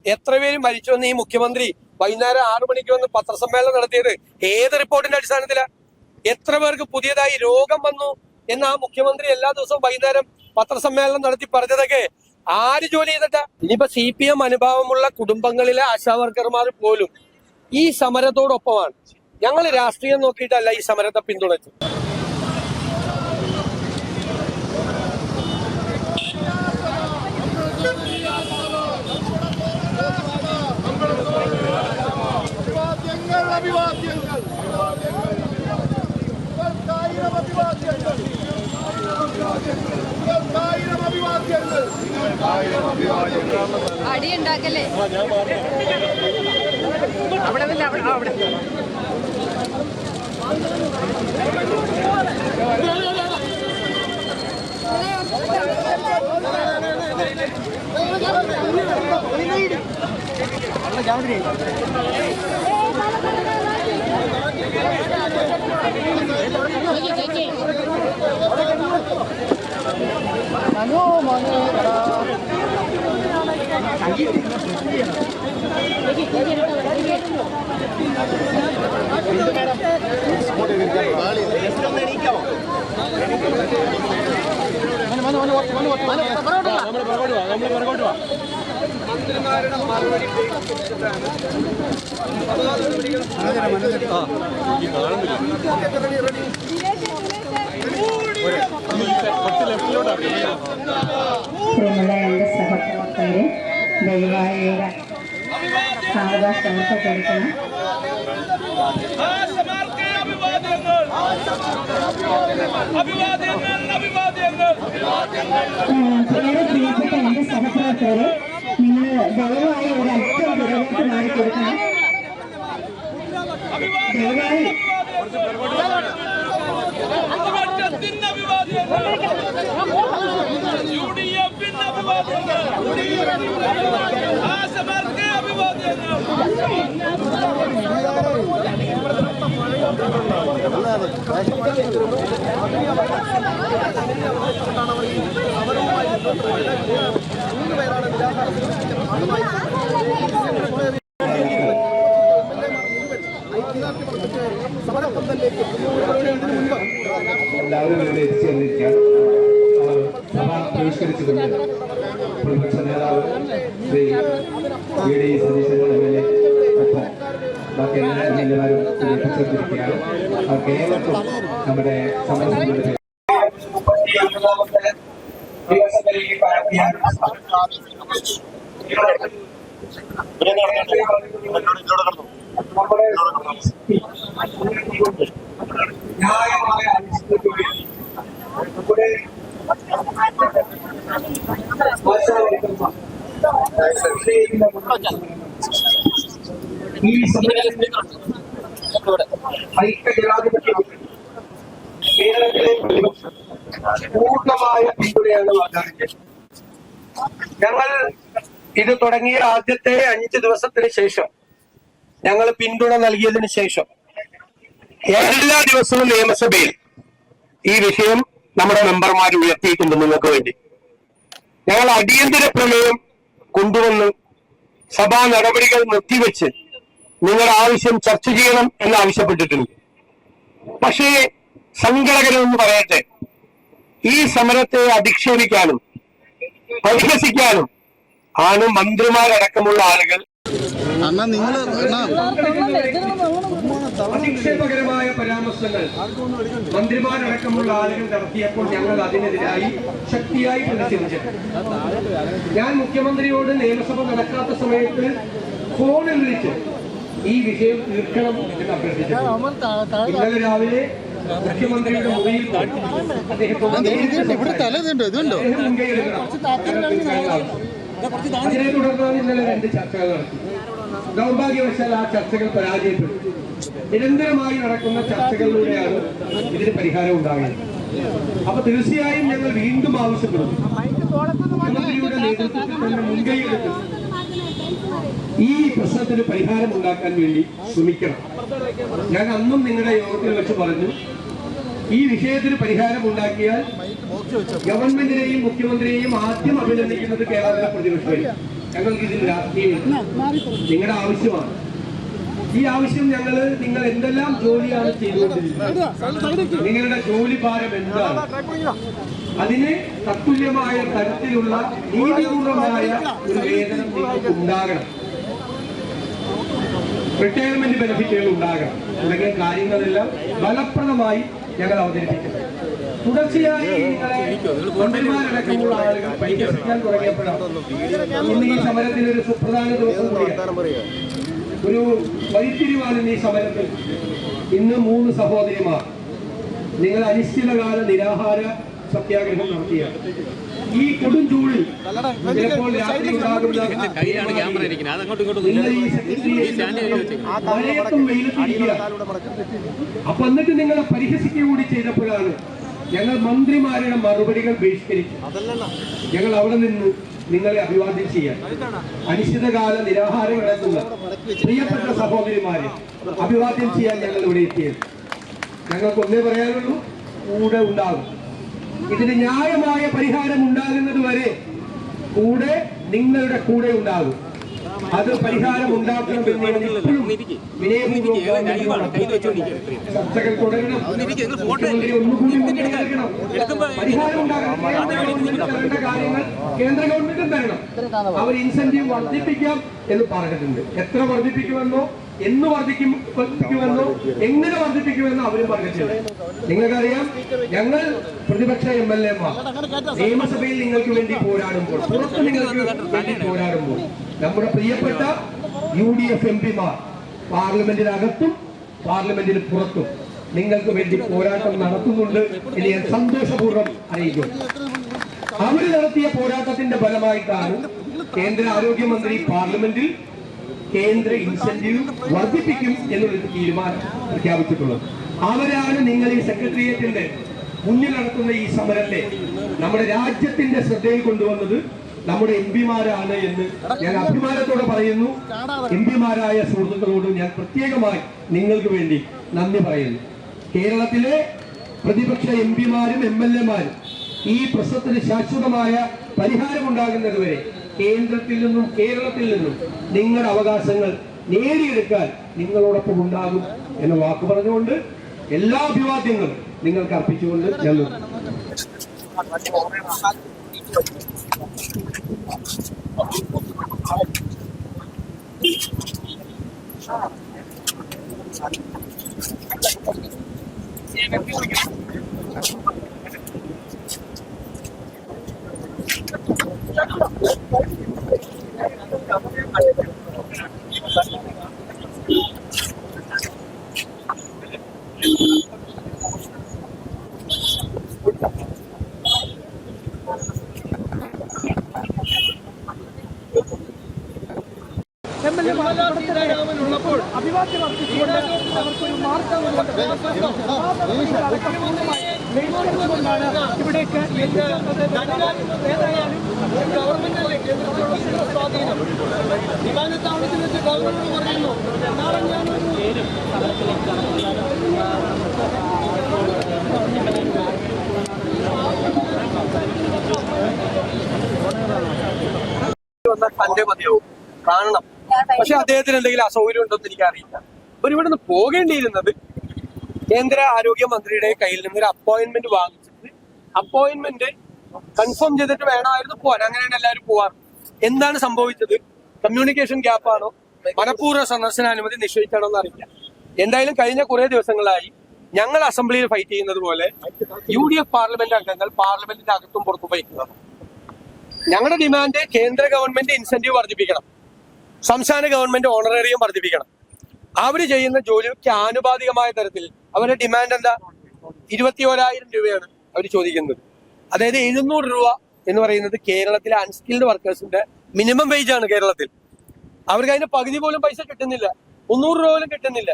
എത്ര പേര് മരിച്ചു എന്ന് ഈ മുഖ്യമന്ത്രി വൈകുന്നേരം 6 മണിക്ക് വന്ന് പത്രസമ്മേളനം നടത്തിയത് ഏത് റിപ്പോർട്ടിന്റെ അടിസ്ഥാനത്തിലാ? എത്ര പേർക്ക് പുതിയതായി രോഗം വന്നു എന്ന് ആ മുഖ്യമന്ത്രി എല്ലാ ദിവസവും വൈകുന്നേരം പത്രസമ്മേളനം നടത്തി പറഞ്ഞതൊക്കെ ആര് ജോലി ചെയ്തിട്ടാ? ഇനിയിപ്പോ CPM അനുഭാവമുള്ള കുടുംബങ്ങളിലെ ആശാവർക്കർമാർ പോലും ഈ സമരത്തോടൊപ്പമാണ്. ഞങ്ങൾ രാഷ്ട്രീയം നോക്കിയിട്ടല്ല ഈ സമരത്തെ പിന്തുണച്ചു. അടിയുണ്ടാക്കല്ലേ അവിടെ മന്ത്രിമാരുടെ മറുപടി പ്രിയമുള്ള എൻ്റെ സഹപ്രവർത്തകരെ, ദയവായി സാവകാശമൊക്കെ കൊടുക്കണം. വളരെ പ്രിയപ്പെട്ട എൻ്റെ സഹപ്രവർത്തകരെ, നിങ്ങൾ ദയവായി ഒരല്പം പുറകോട്ട് മാറി കൊടുക്കണം. ദയവായി എല്ലാവരും ഇവിടെ എത്തിച്ചേർന്നിരിക്കാൻ സഭ ബഹിഷ്കരിച്ചുകൊണ്ട് പ്രതിപക്ഷ നേതാവ് ശ്രീ VD സതീശൻ MLA ഒപ്പം ബാക്കി എല്ലാ MLA-മാരും എത്തിച്ചേർന്നിരിക്കുകയാണ്. അവർക്ക് ഏവർക്കും നമ്മുടെ സമരസമിതിയുടെ ന്യായമായ ഈ ഐക്യജനാധിപത്യ കേരളത്തിലെ പൂർണ്ണമായ പിന്തുണയാണ് വാഗ്ദാനം. ഞങ്ങൾ ഇത് തുടങ്ങിയ ആദ്യത്തെ 5 ദിവസത്തിന് ശേഷം ഞങ്ങൾ പിന്തുണ നൽകിയതിനു ശേഷം എല്ലാ ദിവസവും നിയമസഭയിൽ ഈ വിഷയം നമ്മുടെ മെമ്പർമാർ ഉയർത്തിയിട്ടുണ്ട്. നിങ്ങൾക്ക് വേണ്ടി ഞങ്ങൾ അടിയന്തര പ്രമേയം കൊണ്ടുവന്ന് സഭാ നടപടികൾ നിർത്തിവെച്ച് നിങ്ങളുടെ ആവശ്യം ചർച്ച ചെയ്യണം എന്ന് ആവശ്യപ്പെട്ടിട്ടുണ്ട്. പക്ഷേ സങ്കടകരമെന്ന് പറയട്ടെ, ഈ സമരത്തെ അധിക്ഷേപിക്കാനും പരിഹസിക്കാനും ആണ് മന്ത്രിമാരടക്കമുള്ള ആളുകൾ അധിക്ഷേപകരമായ പരാമർശങ്ങൾ മന്ത്രിമാരടക്കമുള്ള ആളുകൾ നടത്തിയപ്പോൾ ഞങ്ങൾ അതിനെതിരായി ശക്തിയായി പ്രതിഷേധിച്ചു. ഞാൻ മുഖ്യമന്ത്രിയോട് നിയമസഭ നടക്കാത്ത സമയത്ത് ഫോണിൽ വിളിച്ച് ഈ വിഷയം തീർക്കണം എന്ന് അഭ്യർത്ഥിച്ചു. ഇന്നലെ രാവിലെ മുഖ്യമന്ത്രിയുടെ മുറിയിൽ അതിനെ തുടർന്നാണ് ഇന്നലെ 2 ചർച്ചകൾ നടത്തി. ദൗർഭാഗ്യവശാൽ ആ ചർച്ചകൾ പരാജയപ്പെട്ടു. നിരന്തരമായി നടക്കുന്ന ചർച്ചകളിലൂടെയാണ് ഇതിന് പരിഹാരം ഉണ്ടാകുന്നത്. അപ്പൊ തീർച്ചയായും ഞങ്ങൾ വീണ്ടും ആവശ്യപ്പെടുന്നു, മുഖ്യമന്ത്രിയുടെ നേതൃത്വത്തിൽ തന്നെ മുൻകൈയെടുത്ത് ഈ പ്രശ്നത്തിന് പരിഹാരം ഉണ്ടാക്കാൻ വേണ്ടി ശ്രമിക്കണം. ഞാൻ അന്നും നിങ്ങളുടെ യോഗത്തിൽ വെച്ച് പറഞ്ഞു, ഈ വിഷയത്തിന് പരിഹാരം ഉണ്ടാക്കിയാൽ ഗവൺമെന്റിനെയും മുഖ്യമന്ത്രിയെയും ആദ്യം അഭിനന്ദിക്കുന്നത് കേരളത്തിലെ പ്രതിപക്ഷമായിരിക്കും. ഞങ്ങൾക്ക് ഇതിൽ രാഷ്ട്രീയമില്ല. നിങ്ങളുടെ ആവശ്യമാണ്. ഈ ആവശ്യം നിങ്ങൾ എന്തെല്ലാം ജോലിയാണ് ചെയ്തുകൊണ്ടിരിക്കുന്നത്, നിങ്ങളുടെ ജോലി ഭാരം എന്താണ്, അതിന് തത്തുല്യമായ തരത്തിലുള്ള നീതിപൂർവമായ ഒരു വേതനം നിങ്ങൾക്ക് ഉണ്ടാകണം, റിട്ടയർമെന്റ് ബെനിഫിറ്റുകൾ ഉണ്ടാകണം തുടങ്ങിയ കാര്യങ്ങളെല്ലാം ഫലപ്രദമായി ഞങ്ങൾ അവതരിപ്പിക്കുന്നു. തുടർച്ചയായി നിങ്ങളെ മന്ത്രിമാരടക്കമുള്ള ആളുകൾ പരിഹസിക്കാൻ തുടങ്ങിയപ്പോഴാണ് ഇന്ന് ഈ സമരത്തിൽ ഒരു സുപ്രധാന ദിവസം കൂടിയാണ്. ഒരു വഴിത്തിരിവാണ് ഈ സമരത്തിൽ. ഇന്ന് 3 സഹോദരിമാർ നിങ്ങൾ അനിശ്ചിതകാല നിരാഹാര സത്യാഗ്രഹം നടത്തിയ ഈ കൊടും ചൂടിൽ ചിലപ്പോൾ രാത്രി ഉണ്ടാകുന്ന മഴയത്തും വെയിലത്തിരിക്കുക. അപ്പൊ എന്നിട്ട് നിങ്ങളെ പരിഹസിക്കുക കൂടി ചെയ്തപ്പോഴാണ് ഞങ്ങൾ മന്ത്രിമാരുടെ മറുപടികൾ ബഹിഷ്കരിച്ചു. ഞങ്ങൾ അവിടെ നിന്ന് നിങ്ങളെ അഭിവാദ്യം ചെയ്യാൻ, അനിശ്ചിതകാല നിരാഹാരം കിടക്കുന്ന പ്രിയപ്പെട്ട സഹോദരിമാരെ അഭിവാദ്യം ചെയ്യാൻ ഞങ്ങൾ ഇവിടെ എത്തിയത്. ഞങ്ങൾക്ക് ഒന്നേ പറയാനുള്ളൂ, കൂടെ ഉണ്ടാകും. ഇതിന് ന്യായമായ പരിഹാരം ഉണ്ടാകുന്നത് വരെ നിങ്ങളുടെ കൂടെ ഉണ്ടാകും. അത് പരിഹാരം ഉണ്ടാക്കണമെന്ന് എപ്പോഴും വിനയപൂർവ്വം ചർച്ചകൾ തുടരണം. ഒന്നുകൂടി മുന്നേറണം. പരിഹാരം ഉണ്ടാകണം. കാര്യങ്ങൾ കേന്ദ്ര ഗവൺമെന്റും തരണം. അവർ ഇൻസെന്റീവ് വർദ്ധിപ്പിക്കാം എന്ന് പറഞ്ഞിട്ടുണ്ട്. എത്ര വർദ്ധിപ്പിക്കുമെന്നോ, എന്ന് വർദ്ധിപ്പിക്കുമെന്നോ, എങ്ങനെ വർദ്ധിപ്പിക്കുമെന്നോ അവരും പറഞ്ഞിട്ടുണ്ട്. നിങ്ങൾക്കറിയാം, ഞങ്ങൾ പ്രതിപക്ഷ MLA-മാർ നിയമസഭയിൽ നിങ്ങൾക്ക് വേണ്ടി പോരാടുമ്പോൾ, പുറത്ത് നിങ്ങൾക്ക് വേണ്ടി പോരാടുമ്പോൾ, നമ്മുടെ പ്രിയപ്പെട്ട UDF MP-മാർ പാർലമെന്റിനകത്തും പാർലമെന്റിന് പുറത്തും നിങ്ങൾക്ക് വേണ്ടി പോരാട്ടം നടത്തുന്നുണ്ട് എന്ന് ഞാൻ സന്തോഷപൂർവ്വം അറിയിക്കുന്നു. അവർ നടത്തിയ പോരാട്ടത്തിന്റെ ഫലമായിട്ടാണ് കേന്ദ്ര ആരോഗ്യമന്ത്രി പാർലമെന്റിൽ കേന്ദ്ര ഇൻസെന്റീവ് വർദ്ധിപ്പിക്കും എന്നുള്ളൊരു തീരുമാനം പ്രഖ്യാപിച്ചിട്ടുള്ളത്. അവരാണ് നിങ്ങൾ ഈ സെക്രട്ടേറിയറ്റിന്റെ മുന്നിൽ നടത്തുന്ന ഈ സമരത്തെ നമ്മുടെ രാജ്യത്തിന്റെ ശ്രദ്ധയിൽ കൊണ്ടുവന്നത് നമ്മുടെ MP-മാരാണ് എന്ന് ഞാൻ അഭിമാനത്തോടെ പറയുന്നു. MP-മാരായ സുഹൃത്തുക്കളോട് ഞാൻ പ്രത്യേകമായി നിങ്ങൾക്ക് വേണ്ടി നന്ദി പറയുന്നു. കേരളത്തിലെ പ്രതിപക്ഷ MP-മാരും MLA-മാരും ഈ പ്രശ്നത്തിന് ശാശ്വതമായ പരിഹാരമുണ്ടാകുന്നത് വരെ കേന്ദ്രത്തിൽ നിന്നും കേരളത്തിൽ നിന്നും നിങ്ങളുടെ അവകാശങ്ങൾ നേടിയെടുക്കാൻ നിങ്ങളോടൊപ്പം ഉണ്ടാകും എന്ന വാക്ക് പറഞ്ഞുകൊണ്ട് എല്ലാ അഭിവാദ്യങ്ങളും നിങ്ങൾക്ക് അർപ്പിച്ചുകൊണ്ട് ഞാൻ ഉള്ളപ്പോൾ അഭിവാദ്യം അർപ്പിച്ചുകൊണ്ട് അവർക്കൊരു മാർഗമുണ്ട്. കൊണ്ടാണ് ഇവിടേക്ക് ഏതായാലും ഗവൺമെന്റിലെ കേന്ദ്രത്തിലുള്ള സ്വാധീനം വിമാനത്താവളത്തിൽ വെച്ച് ഗവർണർ പറയുന്നു. നാളെ തന്റെ മതിയാവും കാണണം. പക്ഷെ അദ്ദേഹത്തിന് എന്തെങ്കിലും അസൗകര്യം ഉണ്ടോ എന്ന് എനിക്കറിയില്ല. അപ്പൊ ഇവിടുന്ന് പോകേണ്ടിയിരുന്നത് കേന്ദ്ര ആരോഗ്യമന്ത്രിയുടെ കയ്യിൽ നിന്ന് ഒരു അപ്പോയിന്റ്മെന്റ് വാങ്ങിച്ചിട്ട് അപ്പോയിന്റ്മെന്റ് കൺഫേം ചെയ്തിട്ട് വേണമായിരുന്നു പോവാൻ. അങ്ങനെയാണ് എല്ലാവരും പോവാറ്. എന്താണ് സംഭവിച്ചത്? കമ്മ്യൂണിക്കേഷൻ ഗ്യാപ്പാണോ, മനഃപൂർവ്വ സന്ദർശനാനുമതി നിശ്ചയിച്ചാണോ എന്ന് അറിയില്ല. എന്തായാലും കഴിഞ്ഞ കുറെ ദിവസങ്ങളായി ഞങ്ങൾ അസംബ്ലിയിൽ ഫൈറ്റ് ചെയ്യുന്നത് പോലെ UDF പാർലമെന്റ് അംഗങ്ങൾ പാർലമെന്റിന്റെ അകത്തും പുറത്തും വയ്ക്കുന്നത്. ഞങ്ങളുടെ ഡിമാൻഡ് കേന്ദ്ര ഗവൺമെന്റ് ഇൻസെന്റീവ് വർദ്ധിപ്പിക്കണം, സംസ്ഥാന ഗവൺമെന്റ് ഓണറേറിയം വർദ്ധിപ്പിക്കണം. അവര് ചെയ്യുന്ന ജോലിക്ക് ആനുപാതികമായ തരത്തിൽ അവരുടെ ഡിമാൻഡ് എന്താ? 21,000 രൂപയാണ് അവർ ചോദിക്കുന്നത്. അതായത് 700 രൂപ എന്ന് പറയുന്നത് കേരളത്തിലെ അൺസ്കിൽഡ് വർക്കേഴ്സിന്റെ മിനിമം വേജ് ആണ് കേരളത്തിൽ. അവർക്ക് അതിന്റെ പകുതി പോലും പൈസ കിട്ടുന്നില്ല, 300 രൂപ പോലും കിട്ടുന്നില്ല.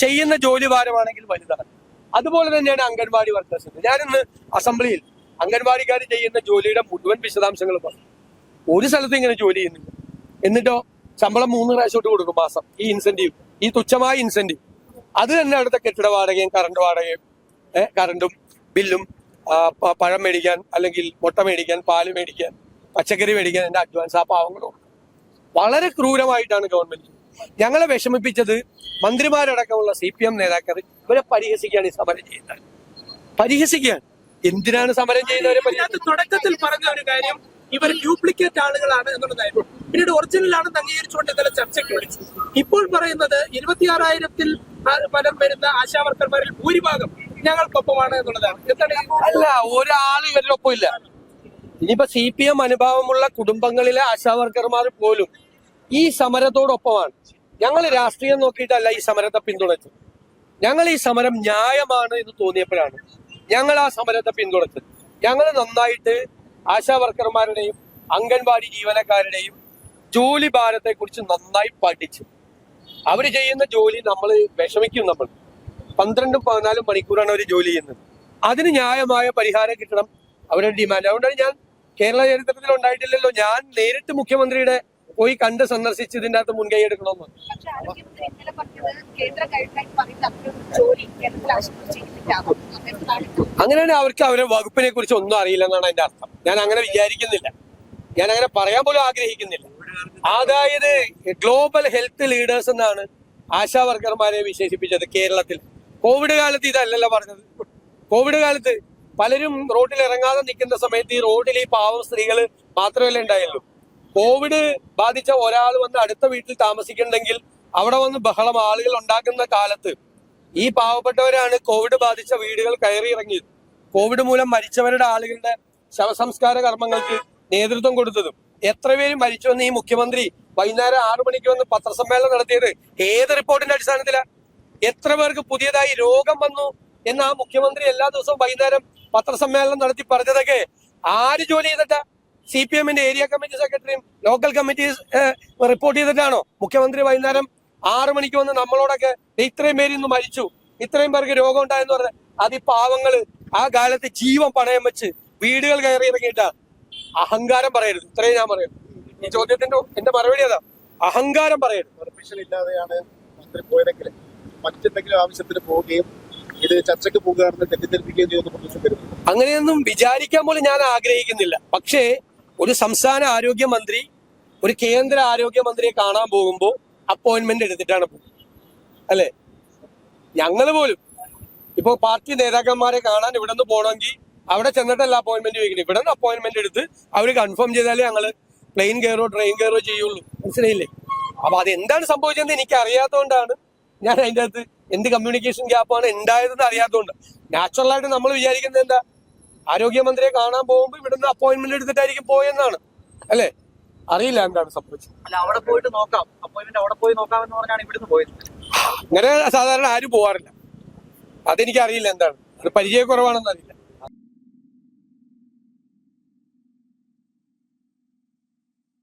ചെയ്യുന്ന ജോലി ഭാരമാണെങ്കിൽ വലുതാണ്. അതുപോലെ തന്നെയാണ് അംഗൻവാടി വർക്കേഴ്സിന്. ഞാനിന്ന് അസംബ്ലിയിൽ അംഗൻവാടിക്കാർ ചെയ്യുന്ന ജോലിയുടെ മുഴുവൻ വിശദാംശങ്ങൾ പറഞ്ഞു. ഒരു സ്ഥലത്ത് ഇങ്ങനെ ജോലി ചെയ്യുന്നില്ല. എന്നിട്ടോ ശമ്പളം 3 പ്രാവശ്യം കൊടുക്കും മാസം. ഈ ഇൻസെന്റീവ്, ഈ തുച്ഛമായ ഇൻസെന്റീവ്, അത് തന്നെ അടുത്ത കെട്ടിട വാടകയും കറണ്ടും ബില്ലും, പഴം മേടിക്കാൻ അല്ലെങ്കിൽ മുട്ട മേടിക്കാൻ, പാല് മേടിക്കാൻ, പച്ചക്കറി മേടിക്കാൻ എന്റെ അഡ്വാൻസ് ആ പാവങ്ങൾ കൊടുക്കും. വളരെ ക്രൂരമായിട്ടാണ് ഗവൺമെന്റ്. ഞങ്ങളെ വിഷമിപ്പിച്ചത് മന്ത്രിമാരടക്കമുള്ള CPM നേതാക്കൾ ഇവരെ പരിഹസിക്കുകയാണ് ഈ സമരം ചെയ്യുന്നത്. പരിഹസിക്കുകയാണ്. എന്തിനാണ് സമരം ചെയ്യുന്നവരെ ഇതിനകത്ത് തുടക്കത്തിൽ പറഞ്ഞ ഒരു കാര്യം ഇവർ ഡ്യൂപ്ലിക്കേറ്റ് ആളുകളാണ് എന്നുള്ളതായിരുന്നു. പിന്നീട് ഒറിജിനൽ ആണെന്ന് അംഗീകരിച്ചുകൊണ്ട് ഇന്നലെ ചർച്ചയ്ക്ക് വിളിച്ചു. ഇപ്പോൾ പറയുന്നത് 26,000-ൽ ഫലം വരുന്ന ആശാവർക്കർമാരിൽ ഭൂരിഭാഗം ഞങ്ങൾക്കൊപ്പമാണ് എന്നുള്ളതാണ്. എന്താണ് അല്ല, ഒരാൾ ഇവരുടെ ഒപ്പം ഇല്ല. ഇനിയിപ്പോ CPM അനുഭാവമുള്ള കുടുംബങ്ങളിലെ ആശാവർക്കർമാർ പോലും ഈ സമരത്തോടൊപ്പമാണ്. ഞങ്ങൾ രാഷ്ട്രീയം നോക്കിയിട്ടല്ല ഈ സമരത്തെ പിന്തുണച്ചത്. ഞങ്ങൾ ഈ സമരം ന്യായമാണ് എന്ന് തോന്നിയപ്പോഴാണ് ഞങ്ങൾ ആ സമരത്തെ പിന്തുണച്ചത്. ഞങ്ങൾ നന്നായിട്ട് ആശാവർക്കർമാരുടെയും അംഗൻവാടി ജീവനക്കാരുടെയും ജോലി ഭാരത്തെ കുറിച്ച് നന്നായി പഠിച്ചു. അവർ ചെയ്യുന്ന ജോലി നമ്മൾ വിഷമിക്കും. നമ്മൾ 12-14 മണിക്കൂറാണ് അവർ ജോലി ചെയ്യുന്നത്. അതിന് ന്യായമായ പരിഹാരം കിട്ടണം അവരുടെ ഡിമാൻഡ്. അതുകൊണ്ടാണ് ഞാൻ കേരള ചരിത്രത്തിൽ ഉണ്ടായിട്ടില്ലല്ലോ, ഞാൻ നേരിട്ട് മുഖ്യമന്ത്രിയുടെ പോയി കണ്ട് സന്ദർശിച്ച് ഇതിന്റെ അകത്ത് മുൻകൈ എടുക്കണമെന്ന്. അങ്ങനെയാണ് അവർക്ക് അവരുടെ വകുപ്പിനെ കുറിച്ച് ഒന്നും അറിയില്ല എന്നാണ് അതിന്റെ അർത്ഥം. ഞാൻ അങ്ങനെ വിചാരിക്കുന്നില്ല, ഞാൻ അങ്ങനെ പറയാൻ പോലും ആഗ്രഹിക്കുന്നില്ല. അതായത് ഗ്ലോബൽ ഹെൽത്ത് ലീഡേഴ്സ് എന്നാണ് ആശാ വർക്കർമാരെ വിശേഷിപ്പിച്ചത് കേരളത്തിൽ. കോവിഡ് കാലത്ത് ഇതല്ലല്ലോ പറഞ്ഞത്. കോവിഡ് കാലത്ത് പലരും റോഡിൽ ഇറങ്ങാതെ നിൽക്കുന്ന സമയത്ത് ഈ റോഡിൽ ഈ പാവം സ്ത്രീകൾ മാത്രമല്ല ഉണ്ടായുള്ളൂ. കോവിഡ് ബാധിച്ച ഒരാൾ വന്ന് അടുത്ത വീട്ടിൽ താമസിക്കണമെങ്കിൽ അവിടെ വന്ന് ബഹളം ആളുകൾ ഉണ്ടാക്കുന്ന കാലത്ത് ഈ പാവപ്പെട്ടവരാണ് കോവിഡ് ബാധിച്ച വീടുകൾ കയറി ഇറങ്ങിയത്. കോവിഡ് മൂലം മരിച്ചവരുടെ ആളുകളുടെ ശവസംസ്കാര കർമ്മങ്ങൾക്ക് നേതൃത്വം കൊടുത്തതും എത്ര പേര് മരിച്ചുവെന്ന് ഈ മുഖ്യമന്ത്രി വൈകുന്നേരം 6 മണിക്ക് വന്ന് പത്രസമ്മേളനം നടത്തിയത് ഏത് റിപ്പോർട്ടിന്റെ അടിസ്ഥാനത്തിലാണ്? എത്ര പേർക്ക് പുതിയതായി രോഗം വന്നു എന്ന് ആ മുഖ്യമന്ത്രി എല്ലാ ദിവസവും വൈകുന്നേരം പത്രസമ്മേളനം നടത്തി പറഞ്ഞതൊക്കെ ആര് ജോലി ചെയ്തിട്ടാ? CPM-ന്റെ ഏരിയ കമ്മിറ്റി സെക്രട്ടറിയും ലോക്കൽ കമ്മിറ്റീസ് റിപ്പോർട്ട് ചെയ്തിട്ടാണോ മുഖ്യമന്ത്രി വൈകുന്നേരം 6 മണിക്ക് വന്ന് നമ്മളോടൊക്കെ ഇത്രയും പേര് ഇന്ന് മരിച്ചു, ഇത്രയും പേർക്ക് രോഗം ഉണ്ടായെന്ന് പറഞ്ഞ അത് ഈ പാവങ്ങള് ആ കാലത്ത് ജീവൻ പണയം വെച്ച് വീടുകൾ കയറി ഇറങ്ങിയിട്ടാ? അഹങ്കാരം പറയരുത്, ഇത്രയും ഞാൻ പറയും. ഈ ചോദ്യത്തിന്റെ എന്റെ മറുപടി അതാ, അഹങ്കാരം പറയരുത്. പെർമിഷൻ ഇല്ലാതെയാണ് മന്ത്രി പോയതെങ്കിൽ മറ്റെന്തെങ്കിലും ആവശ്യത്തിന് പോവുകയും ഇത് ചർച്ചയ്ക്ക് പോകുകയാണെന്ന് തെറ്റിദ്ധരിപ്പിക്കുകയും ചെയ്യുന്ന പ്രദേശം വരുന്നു. അങ്ങനെയൊന്നും വിചാരിക്കാൻ പോലും ഞാൻ ആഗ്രഹിക്കുന്നില്ല. പക്ഷേ ഒരു സംസ്ഥാന ആരോഗ്യമന്ത്രി ഒരു കേന്ദ്ര ആരോഗ്യമന്ത്രിയെ കാണാൻ പോകുമ്പോൾ അപ്പോയിന്റ്മെന്റ് എടുത്തിട്ടാണ് പോകുന്നത്, അല്ലെ? ഞങ്ങള് പോലും ഇപ്പോ പാർട്ടി നേതാക്കന്മാരെ കാണാൻ ഇവിടെ നിന്ന് പോകണമെങ്കിൽ അവിടെ ചെന്നിട്ടല്ല അപ്പോയിന്റ്മെന്റ് ചോദിക്കുന്നത്. ഇവിടെ നിന്ന് അപ്പോയിന്റ്മെന്റ് എടുത്ത് അവർ കൺഫേം ചെയ്താലേ ഞങ്ങള് പ്ലെയിൻ കയറോ ട്രെയിൻ കയറോ ചെയ്യുള്ളൂ. മനസ്സിലായില്ലേ? അപ്പൊ അതെന്താണ് സംഭവിച്ചതെന്ന് എനിക്ക് അറിയാത്തതുകൊണ്ടാണ് ഞാൻ അതിൻ്റെ അകത്ത് എന്ത് കമ്മ്യൂണിക്കേഷൻ ഗ്യാപ്പാണ് ഉണ്ടായതെന്ന് അറിയാത്തതുകൊണ്ട്. നാച്ചുറലായിട്ട് നമ്മൾ വിചാരിക്കുന്നത് എന്താ, ആരോഗ്യമന്ത്രിയെ കാണാൻ പോകുമ്പോൾ ഇവിടുന്ന് അപ്പോയിന്റ്മെന്റ് എടുത്തിട്ടായിരിക്കും പോയെന്നാണ്, അല്ലെ? അറിയില്ല എന്താണ് സംഭവിച്ചത്. അല്ല, അവിടെ പോയിട്ട് നോക്കാം, അപ്പോയിന്റ്മെന്റ് അവിടെ പോയി നോക്കാമെന്ന് പറഞ്ഞാണ് ഇവിടുന്ന് പോയത്. അങ്ങനെ സാധാരണ ആരും പോവാറില്ല. അതെനിക്ക് അറിയില്ല എന്താണ്, അത് പരിചയക്കുറവാണെന്ന് അറിയില്ല.